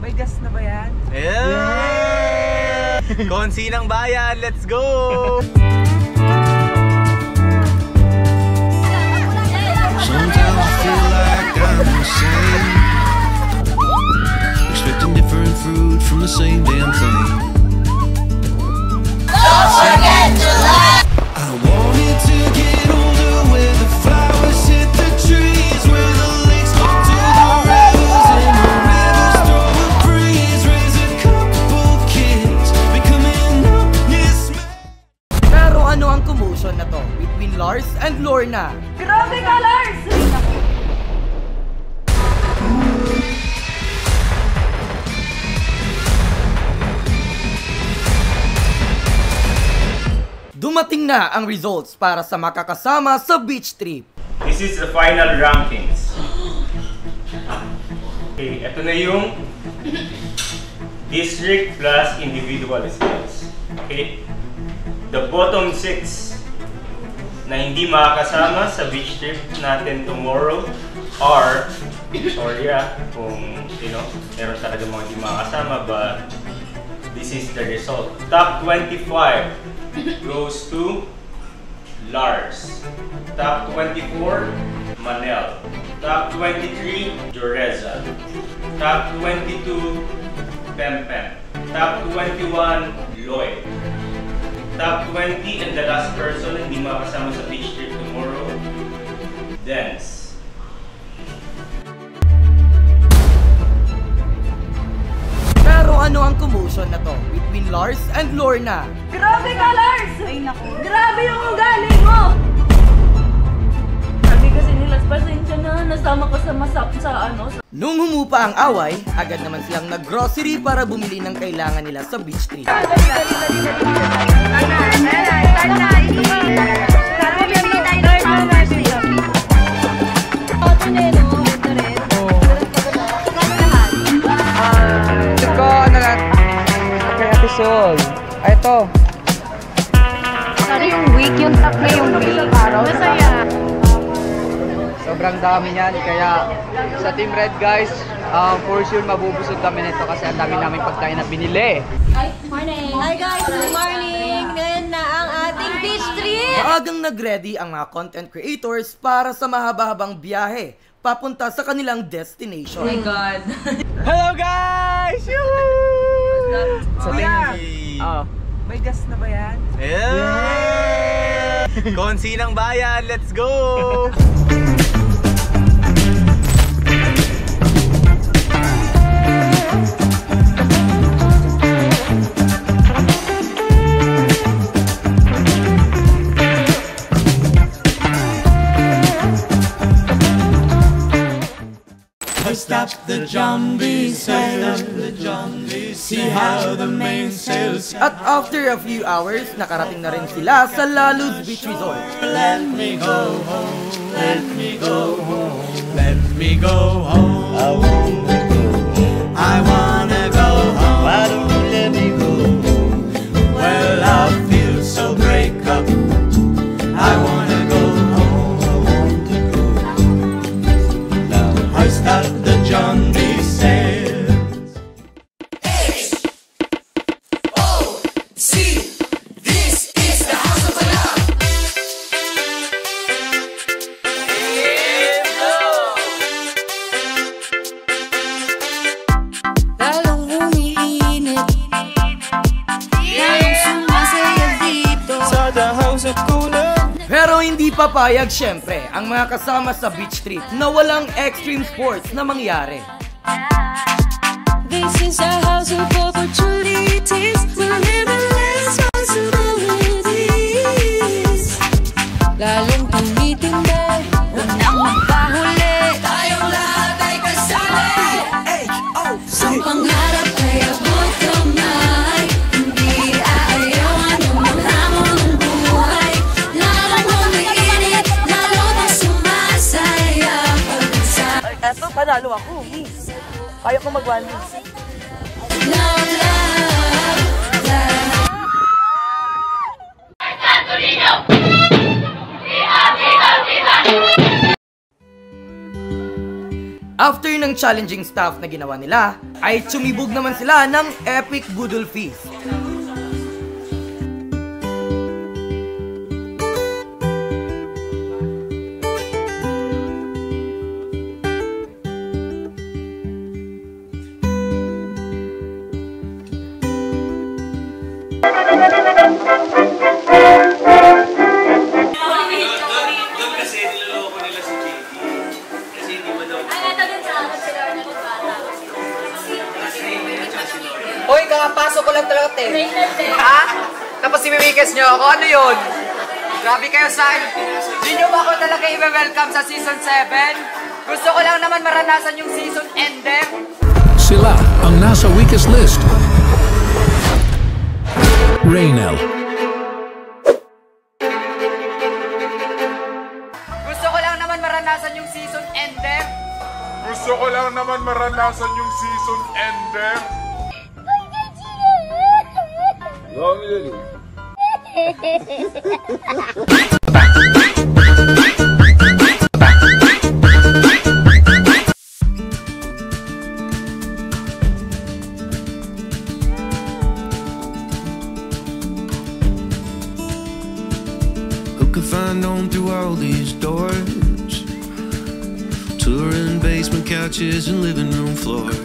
May gas na ba yan? Yeah! Konsi ng bayan, let's go! Sometimes I feel like I'm insane, expecting different fruit from the same damn thing. Don't forget to like. I wanted to get older where the flowers hit the trees, where the lakes talk to the rivers and the rivers throw a breeze, raise a couple kids, becoming honest men. Pero ano ang commotion na to between Lars and Lorna? Grabe ka, Lars! Dumating na ang results para sa makakasama sa beach trip. This is the final rankings. Okay, ito na yung district plus individual skills. Okay? The bottom 6 na hindi makakasama sa beach trip natin tomorrow are, sorry kung meron talaga mga hindi makakasama, but this is the result. Top 25 goes to Lars. Top 24, Manel. Top 23, Joreza. Top 22, Pempem. Top 21, Lloyd. Top 20 and the last person hindi makasama sa beach trip tomorrow, Dance. Pero ano ang commotion na to between Lars and Lorna? Grabe ka, Lars! Ay, naku. Grabe yung ugali mo! Sabi kasi nila, pasensya na, nasama ko sa ano. Nung humupa ang away, agad naman silang nag-grocery para bumili ng kailangan nila sa beach trip. Ito. Sorry, yung week, yung tatlo yung week. Masaya. Sobrang dami niyan. Kaya sa Team Red guys, for sure mabubusog kami nito kasi ang dami namin pagkain na binili. Hi, morning. Hi guys, good morning. Ngayon na ang ating beach trip. Maagang nag-ready ang mga content creators para sa mahaba-habang biyahe papunta sa kanilang destination. Oh my God. Hello guys! Yoo-hoo! Sa may gas na ba yan? Yeah! Konsi ng bayan, let's go! Stop the zombie sail, see how the main sails. At after a few hours, nakarating na rin sila sa Laluz Beach Resort. Let me go home, let me go home, let me go home. I wanna go home. I wanna go home. Why don't you let me go home? Well, I feel so break up. I wanna go home. I want to go home. Now I start the John B. sails. H-O-C, this is the house of love. Lalong umiinit, lalong sumasaya dito. Sa the house of cooler. Pero hindi papayag syempre ang mga kasama sa beach trip na walang extreme sports na mangyari. This is a house of opportunities, we're living responsibilities. Lalong tumitindi, unang magpahuli, tayong lahat ay kasali. Ang pangarap ay abot kamay, hindi aayawan ng mga hamon ng buhay. Lalong umiinit, lalong na sumasaya pag-isa. Eto, panalo ako. Kaya ko mag-1 week. Love, love, love. After ng challenging stuff na ginawa nila, ay sumibog naman sila ng epic Budol Feast. Hoy, kakapasok ko lang talaga, te. Ha? Tapos imimikis nyo ako? Ano yun? Grabe kayo sa akin. Di nyo ba ako talaga i-welcome sa Season 7? Gusto ko lang naman maranasan yung season ender. Sila ang nasa weakest list. Raynel. Gusto ko lang naman maranasan yung season ender. Gusto ko lang naman maranasan yung season ender. Who could find on through all these doors? Touring basement couches and living room floors.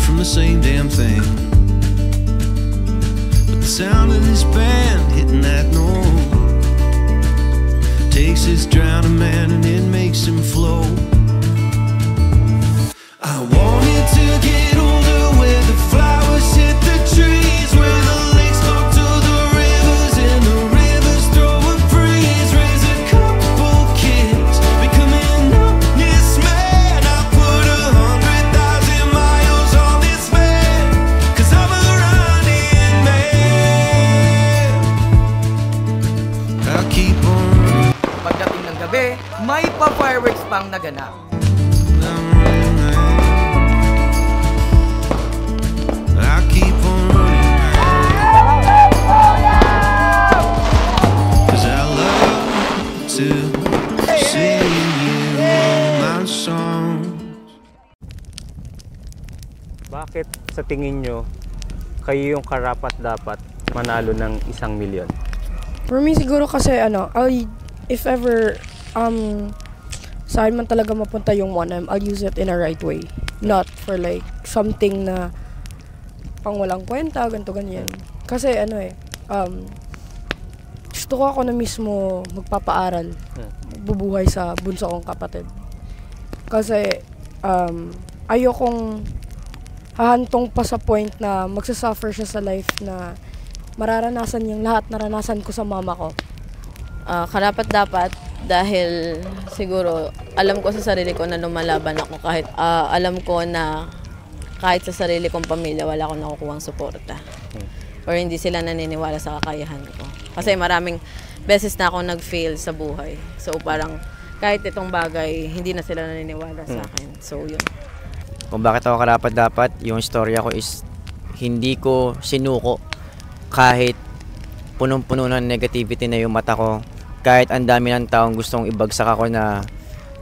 From the same damn thing, but the sound of this band hitting that note takes this drowning man and it makes him float. I wanted to get older where the flowers hit the trees, where the lakes talk to the rivers and the rivers throw a breeze, raise a couple kids, becoming honest man. I put 100,000 miles on this man, 'cause I'm a running man. I'll keep on running. Pagdating ng gabi, may pa-fireworks pang naganap. I'm running, I'll keep on running, 'cause I love to sing you all my songs. Bakit sa tingin nyo, kayo yung karapat-dapat manalo ng 1 milyon? For me siguro kasi if ever saan man talaga mapunta yung 1M, I'll use it in a right way. Not for like something na pang walang kwenta, ganito ganyan. Kasi gusto ko ako na mismo magpapaaral, bubuhay sa bunso kong kapatid. Kasi ayokong hahantong pa sa point na magsasuffer siya sa life na mararanasan yung lahat naranasan ko sa mama ko. Karapat-dapat dahil siguro alam ko sa sarili ko na lumalaban ako kahit alam ko na kahit sa sarili kong pamilya wala akong nakukuhang suporta. Or hindi sila naniniwala sa kakayahan ko. Kasi maraming beses na ako nag-fail sa buhay. So parang kahit itong bagay, hindi na sila naniniwala sa akin. So yun. Kung bakit ako karapat-dapat, yung storya ko is hindi ko sinuko kahit punong-puno ng negativity na yung mata ko. Kahit ang dami ng taong gustong ibagsak ako na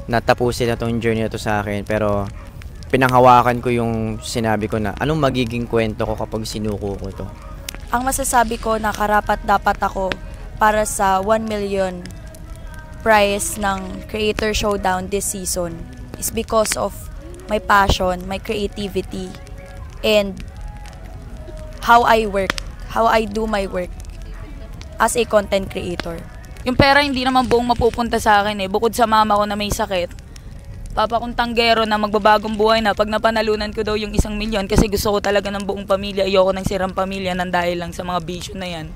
natapusin na tong journey na to sa akin. Pero pinanghawakan ko yung sinabi ko na anong magiging kwento ko kapag sinuko ko to. Ang masasabi ko na karapat-dapat ako para sa 1 million prize ng Creator Showdown this season is because of my passion, my creativity, and how I work, how I do my work as a content creator. Yung pera hindi naman buong mapupunta sa akin bukod sa mama ko na may sakit. Papa kong tanggero na magbabagong buhay na pag napanalunan ko daw yung 1 milyon kasi gusto ko talaga ng buong pamilya, ayoko ng sirang pamilya nang dahil lang sa mga bisyo na yan.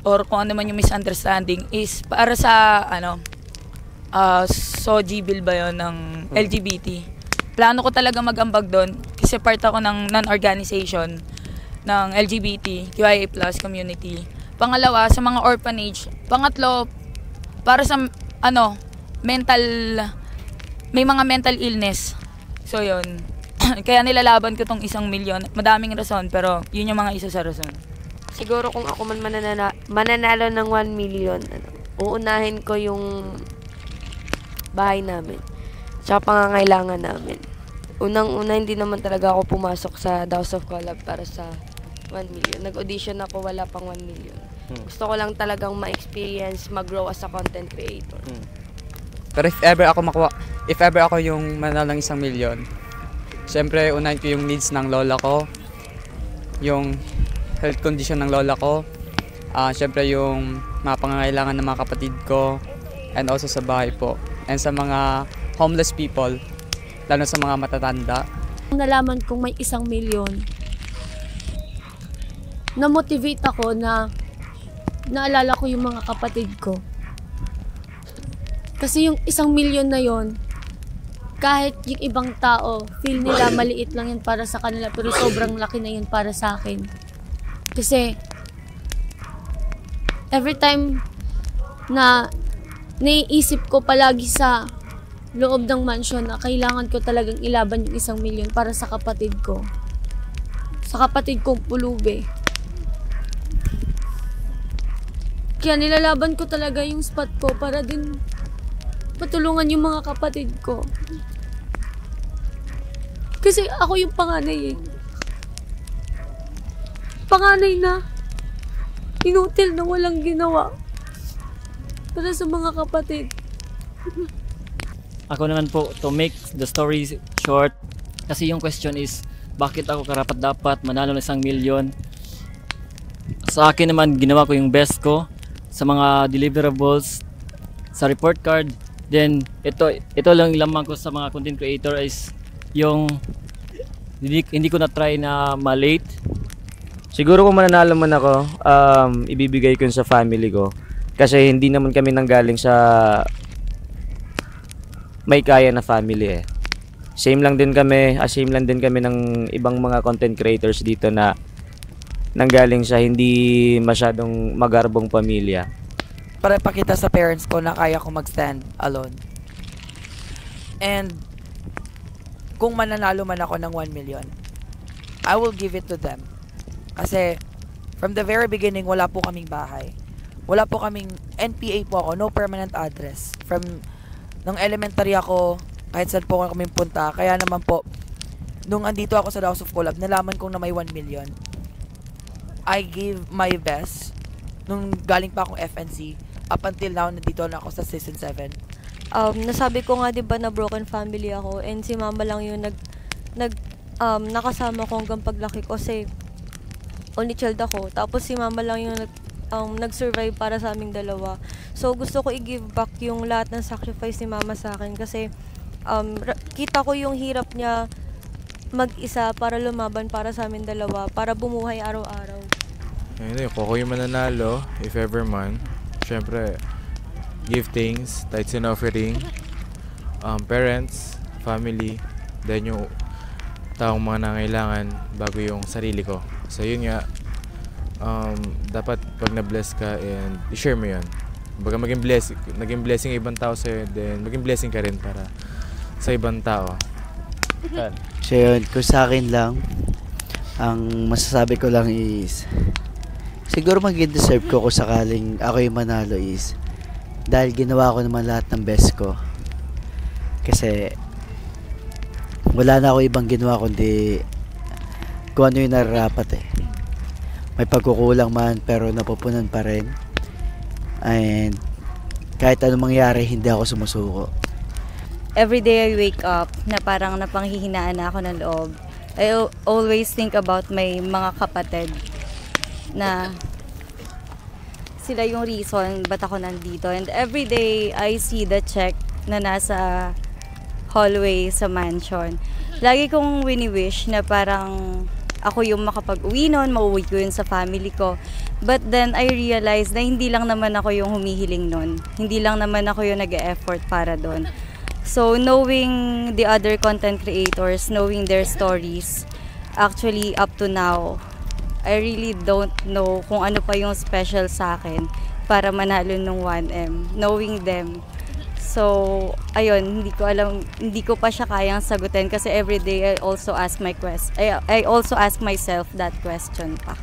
Or kung ano man yung misunderstanding is para sa SOGI bill ba yun ng LGBT. Plano ko talaga mag-ambag doon kasi part ako ng non-organization ng LGBT, QIA+ community. Pangalawa, sa mga orphanage. Pangatlo, para sa may mga mental illness. So yun. Kaya nilalaban ko tong 1 milyon. Madaming rason pero yun yung mga isa sa rason. Siguro kung ako man mananalo ng 1 million, uunahin ko yung bahay namin. Tsaka pangangailangan namin. Unang-una, hindi naman talaga ako pumasok sa House of Collab para sa 1 million. Nag-audition ako, wala pang 1 million. Gusto ko lang talagang ma-experience, mag-grow as a content creator. Pero if ever ako yung manalo ng 1 million, syempre unahin ko yung needs ng lola ko, yung health condition ng lola ko, syempre yung mga pangangailangan ng mga kapatid ko, and also sa bahay po. And sa mga homeless people, lalo sa mga matatanda. Nalaman kong may 1 milyon, na-motivate ako na naalala ko yung mga kapatid ko. Kasi yung 1 milyon na yon, kahit yung ibang tao, feel nila maliit lang yun para sa kanila, pero sobrang laki na yun para sa akin. Kasi, every time na naiisip ko palagi sa loob ng mansion na kailangan ko talagang ilaban yung 1 milyon para sa kapatid ko. Sa kapatid kong pulubi. Kaya nilalaban ko talaga yung spot ko para din patulungan yung mga kapatid ko. Kasi ako yung panganay Panganay na inutil na walang ginawa para sa mga kapatid. Ako naman po, to make the story short, kasi yung question is, bakit ako karapat-dapat manalo ng 1 milyon? Sa akin naman, ginawa ko yung best ko sa mga deliverables, sa report card. Then, ito lang lamang ko sa mga content creator is yung hindi ko na-try na ma-late. Siguro kung mananalo man ako, ibibigay ko sa family ko. Kasi hindi naman kami nanggaling sa may kaya na family Same lang din kami ng ibang mga content creators dito na nanggaling sa hindi masyadong magarbong pamilya. Para pakita sa parents ko na kaya ko mag-stand alone. And kung mananalo man ako ng 1 million, I will give it to them. Kasi from the very beginning, wala po kaming bahay. Wala po kaming NPA po ako, no permanent address. Nung elementary ako, kahit saan po kami punta. Kaya naman po, nung andito ako sa House of Collab, nalaman kong na may 1 million. I gave my best. Nung galing pa akong FNC, up until now, nandito na ako sa season 7. Nasabi ko nga, diba, na broken family ako. And si mama lang yung nakasama ko hanggang paglaki ko. Kasi only child ako. Tapos si mama lang yung nag-survive para sa aming dalawa. So gusto ko i-give back yung lahat ng sacrifice ni mama sa akin. Kasi kita ko yung hirap niya mag-isa para lumaban para sa amin dalawa. Para bumuhay araw-araw. Ayun kung ako yung mananalo, if ever man, syempre, give things, tithes and offering, parents, family, then yung taong mga nangailangan bago yung sarili ko. So yun nga, dapat pag na-bless ka and i-share mo yun. Baga naging blessing ibang tao sa'yo, then maging blessing ka rin para sa ibang tao. So yun, kung sa akin lang, ang masasabi ko lang is, siguro mag-deserve ko kung sakaling ako yung manalo is, dahil ginawa ko naman lahat ng best ko. Kasi, wala na ako ibang ginawa kundi kung ano yung nararapat May pagkukulang man pero napupunan pa rin. And kahit anong mangyari, hindi ako sumusuko. Every day I wake up na parang napanghihinaan na ako ng loob. I always think about my mga kapatid na sila yung reason ba't ako nandito. And every day I see the check na nasa hallway sa mansion. Lagi kong wini-wish na parang ako yung makapag-uwi nun, mauwi ko yun sa family ko. But then I realized na hindi lang naman ako yung humihiling nun. Hindi lang naman ako yung nag-e-effort para doon. So knowing the other content creators, knowing their stories, actually up to now, I really don't know kung ano pa yung special sa akin para manalo ng 1M. Knowing them. So, ayun, hindi ko alam, hindi ko pa siya kayang sagutin kasi every day I also ask myself that question pa.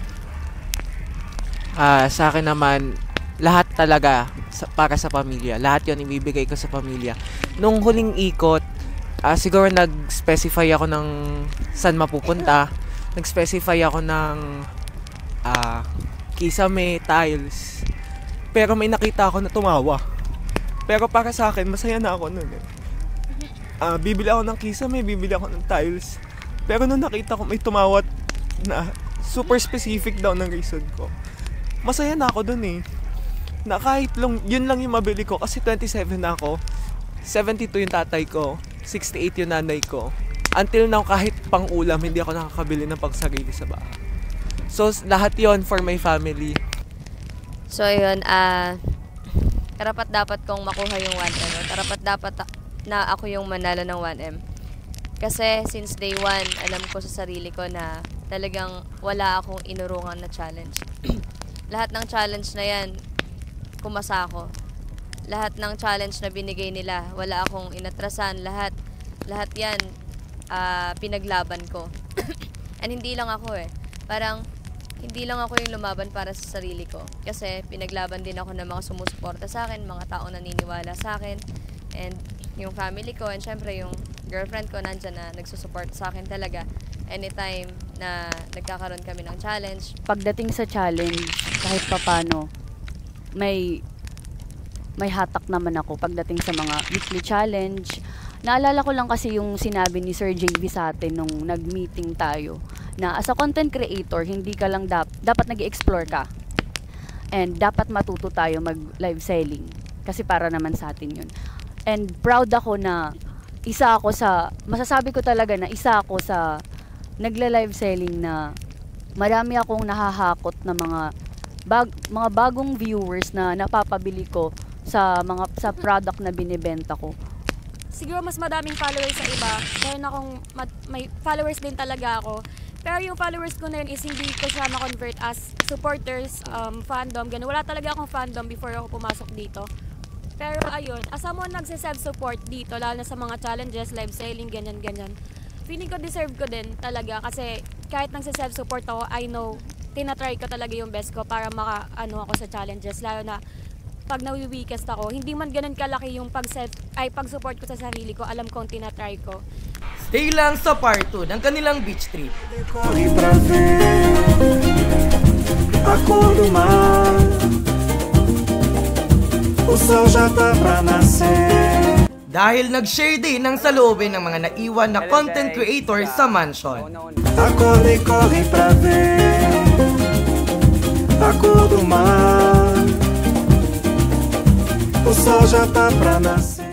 Sa akin naman, lahat talaga para sa pamilya. Lahat 'yon ibibigay ko sa pamilya. Nung huling ikot, siguro nag-specify ako ng saan mapupunta. Nag-specify ako ng kisame, tiles. Pero may nakita ako na tumawa. Pero para sa akin, masaya na ako nun eh. Bibili ako ng kisame, bibili ako ng tiles. Pero nung nakita ko may tumawat na super specific daw ng reason ko, masaya na ako dun eh. Na kahit yun lang yung mabili ko kasi 27 na ako, 72 yung tatay ko, 68 yung nanay ko. Until now, kahit pang ulam, hindi ako nakakabili ng pangsarili sa bahay. So, lahat yon for my family. So, ayun, karapat dapat kong makuha yung 1M. Karapat dapat na ako yung manalo ng 1M. Kasi since day 1, alam ko sa sarili ko na talagang wala akong inurungan na challenge. Lahat ng challenge na yan, kumasa ako. Lahat ng challenge na binigay nila, wala akong inatrasan. Lahat yan, pinaglaban ko. And hindi lang ako eh. Parang, hindi lang ako yung lumaban para sa sarili ko. Kasi pinaglaban din ako ng mga sumusuporta sa akin, mga taong naniniwala sa akin, and yung family ko, and syempre yung girlfriend ko nandyan na nagsusupport sa akin talaga. Anytime na nagkakaroon kami ng challenge. Pagdating sa challenge, kahit papano, may hatak naman ako pagdating sa mga weekly challenge. Naalala ko lang kasi yung sinabi ni Sir JV sa atin nung nag-meeting tayo na as a content creator, hindi ka lang dapat nag-explore ka. And dapat matuto tayo mag-live selling kasi para naman sa atin yun. And proud ako na masasabi ko talaga na isa ako sa nagla-live selling na marami akong nahahakot na mga bagong viewers na napapabili ko sa product na binibenta ko. Siguro mas madaming followers sa iba. Meron akong may followers din talaga ako. Pero yung followers ko na yun is hindi ko siya ma-convert as supporters, fandom, ganun. Wala talaga akong fandom before ako pumasok dito. Pero ayun, as someone nagse-self-support dito, lalo na sa mga challenges, live selling, ganyan-ganyan. Feeling ko deserve ko din talaga kasi kahit nagse-self-support ako, I know, tinatry ko talaga yung best ko para maka-ano ako sa challenges. Lalo na pag nawi-weakest ako, hindi man ganun kalaki yung pag-support ko sa sarili ko, alam kong tinatry ko. Stay lang sa part 2 ng kanilang beach trip. Corre pra ver a cor do mar. O sol já tá pra nascer. Dahil nag-share din ng saloobin ng mga naiwan na content creator sa mansion. Acordei, corre pra ver a cor do mar. O sol já tá pra nascer.